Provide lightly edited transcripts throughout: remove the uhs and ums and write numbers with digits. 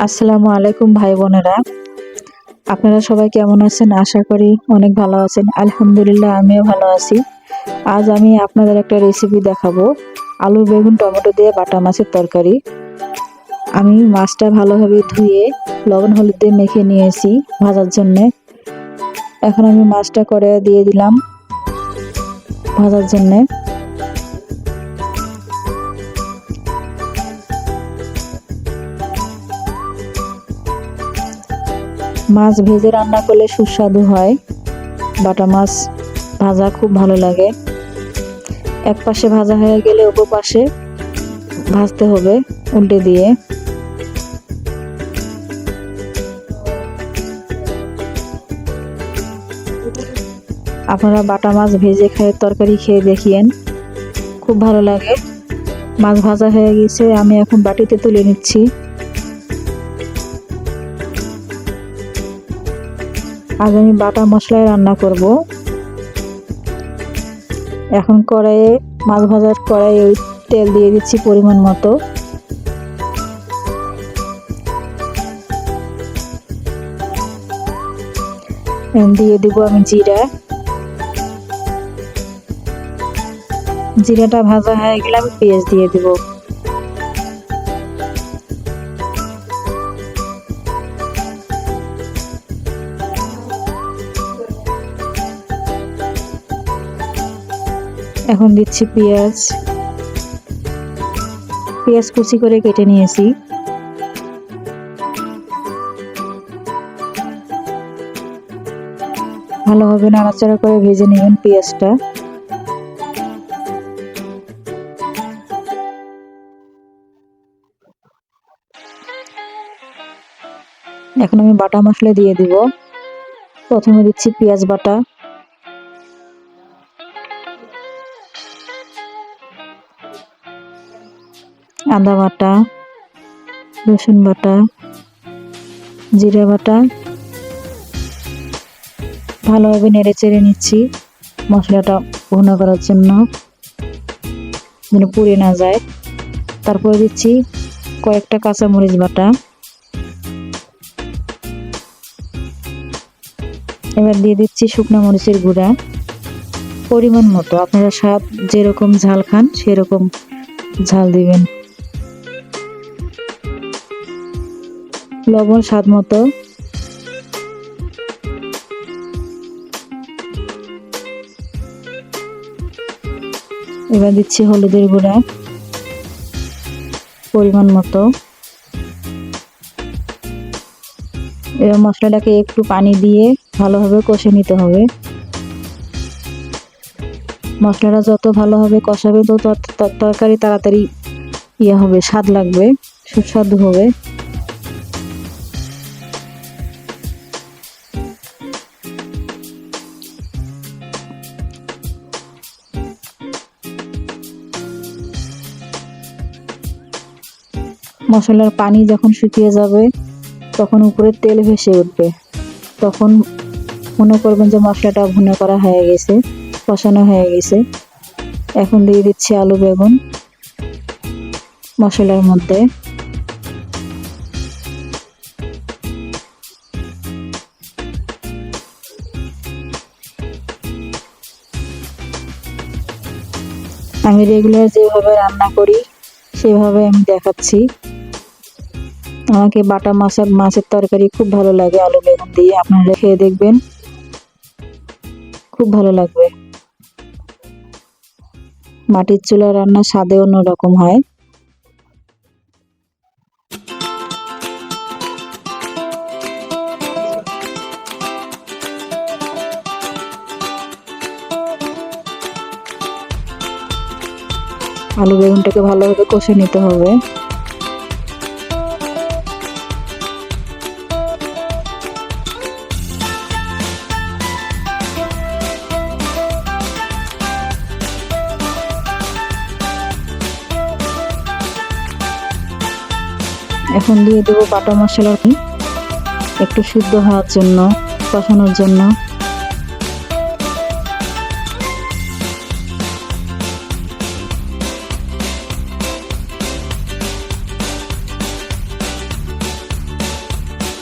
আসসালামু আলাইকুম ভাই বোনেরা, আপনারা সবাই কেমন আছেন? আশা করি অনেক ভালো আছেন। আলহামদুলিল্লাহ, আমিও ভালো আছি। আজ আমি আপনাদের একটা রেসিপি দেখাবো, আলু বেগুন টমেটো দিয়ে বাটা মাছের তরকারি। আমি মাছটা ভালোভাবে ধুয়ে লবণ হলুদ দিয়ে মেখে নিয়েছি ভাজার জন্য। এখন আমি মাছটা কড়াইয়ে দিয়ে দিলাম ভাজার জন্য। মাছ ভেজে রান্না করলে সুস্বাদু হয়। বাটা মাছ ভাজা খুব ভালো লাগে। এক পাশে ভাজা হয়ে গেলে অপর পাশে ভাজতে হবে উল্টে দিয়ে। আপনারা বাটা মাছ ভেজে খেয়ে তরকারি খেয়ে দেখিয়েন, খুব ভালো লাগে। মাছ ভাজা হয়ে গেছে, আমি এখন বাটিতে তুলে নিচ্ছি। আজ আমি বাটা মশলায় রান্না করব। এখন কড়াইয়ে মাছ ভাজার কড়াইয়ে তেল দিয়ে দিচ্ছি পরিমাণ মতো। দিয়ে দিব আমি জিরা। জিরাটা ভাজা হয়ে গেলে আমি পেঁয়াজ দিয়ে দিব। এখন দিচ্ছি পেঁয়াজ। পেঁয়াজ কুচি করে কেটে নিয়েছি। ভালোভাবে নাড়াচাড়া করে ভেজে নেবেন পেঁয়াজটা। এখন আমি বাটা মশলা দিয়ে দিব। প্রথমে দিচ্ছি পেঁয়াজ বাটা, আদা বাটা, রসুন বাটা, জিরা বাটা। ভালোভাবে নেড়ে চেড়ে নিচ্ছি মশলাটা ভুনা করার জন্য, যেন পুড়ে না যায়। তারপরে দিচ্ছি কয়েকটা কাঁচামরিচ বাটা। এবার দিয়ে দিচ্ছি শুকনো মরিচের গুঁড়া পরিমাণ মতো। আপনারা স্বাদ যেরকম ঝাল খান সেরকম ঝাল দিবেন। লবণ স্বাদ মতো। এবার দিচ্ছি হলুদের গুঁড়া পরিমাণ মতো। এবার মশলাটাকে একটু পানি দিয়ে ভালোভাবে কষে নিতে হবে। মশলাটা যত ভালোভাবে কষাবে তত তরকারি তাড়াতাড়ি হবে, স্বাদ লাগবে, সুস্বাদু হবে। মশলার পানি যখন শুকিয়ে যাবে তখন উপরে তেল ভেসে উঠবে, তখন মনে করবেন যে মশলাটা ভুনা করা হয়ে গেছে, কষানো হয়ে গেছে। এখন দিয়ে দিচ্ছি আলু বেগুন মশলার মধ্যে। আমি রেগুলার যেভাবে রান্না করি সেভাবে আমি দেখাচ্ছি। আমাকে বাটা মাছের তরকারি খুব ভালো লাগে আলু বেগুন দিয়ে। আপনারা খেয়ে দেখবেন, খুব ভালো লাগবে। মাটির চুলা রান্না স্বাদে অন্যরকম হয়। আলু বেগুনটাকে ভালোভাবে কষে নিতে হবে। এখন দিয়ে দেবো বাটা মশলা, একটু শুদ্ধ হওয়ার জন্য, কষানোর জন্য।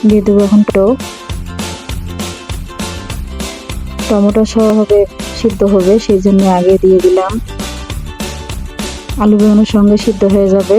দিয়ে দেবো এখন টমেটো সহ সিদ্ধ হবে, সেই জন্য আগে দিয়ে দিলাম। আলু বেগুনের সঙ্গে সিদ্ধ হয়ে যাবে।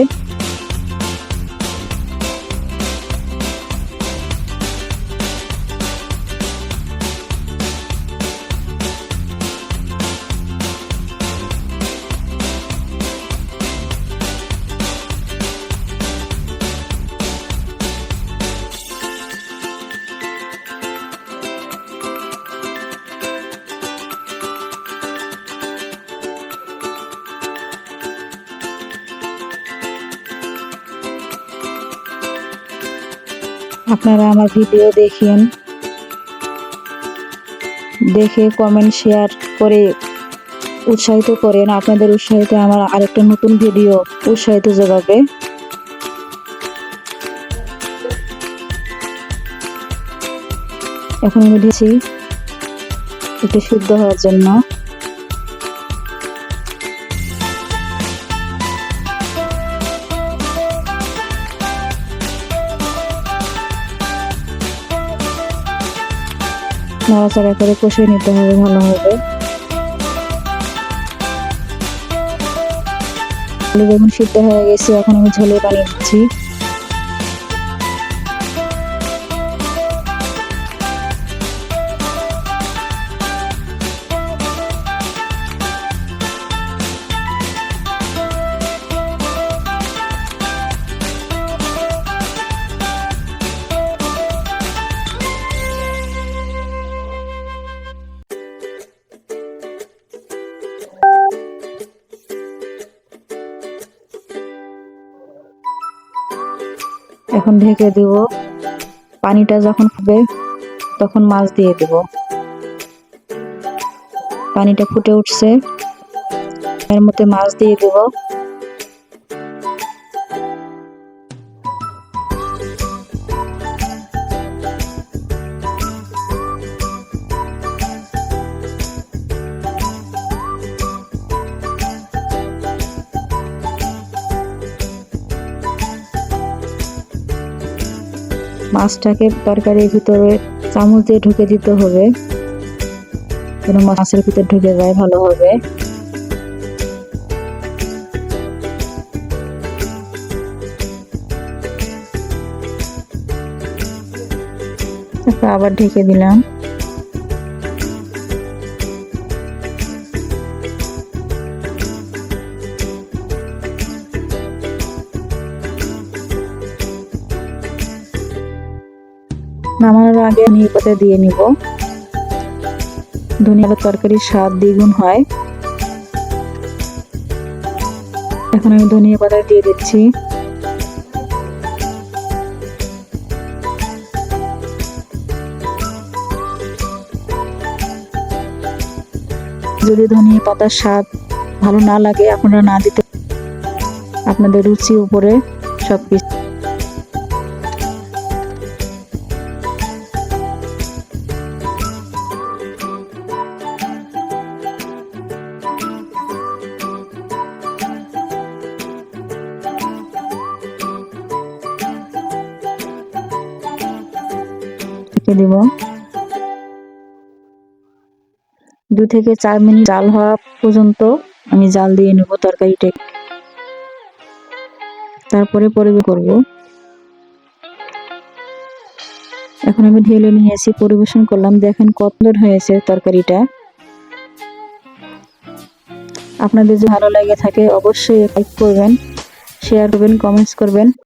আপনারা আমার ভিডিও দেখে কমেন্ট শেয়ার করে উৎসাহিত করেন। আপনাদের উৎসাহিতে আমার আরেকটা নতুন ভিডিও উৎসাহিত যোগাবে। এখন আমি দিয়েছি একটু সিদ্ধ হওয়ার জন্য। নাড়াচাড়া করে কষিয়ে নিতে হবে ভালোভাবে। আলু বেগুন সিদ্ধ হয়ে গেছে, এখন আমি ঝোলের পানি দিচ্ছি। এখন ঢেকে দেব। পানিটা যখন ফুটবে তখন মাছ দিয়ে দেব। পানিটা ফুটে উঠছে, এর মধ্যে মাছ দিয়ে দেব। মাছটাকে তরকারির ভিতরে চামচ দিয়ে ঢুকে দিতে হবে, যেন মাছের ভিতরে ঢুকে যায় ভালোভাবে। আবার ঢেকে দিলাম। নামানোর আগে ধনিয়া পাতা দিয়ে নিব। ধনিয়া পাতার তরকারির স্বাদ দ্বিগুণ হয়। এখন আমি ধনিয়া পাতা দিয়ে দিচ্ছি। যদি ধনিয়া পাতার স্বাদ ভালো না লাগে আপনারা না দিতে, আপনাদের রুচি উপরে সবকিছু। দিব 2 থেকে 4 মিনিট জাল হওয়া পর্যন্ত আমি জাল দিয়ে নেব তরকারিটা, তারপরে পরিবেশন করব। এখন আমি ঢেলে নিয়েছি, পরিবেশন করলাম। দেখেন কত সুন্দর হয়েছে তরকারিটা। আপনাদের যদি ভালো লাগে থাকে অবশ্যই লাইক করবেন, শেয়ার করবেন, কমেন্টস করবেন।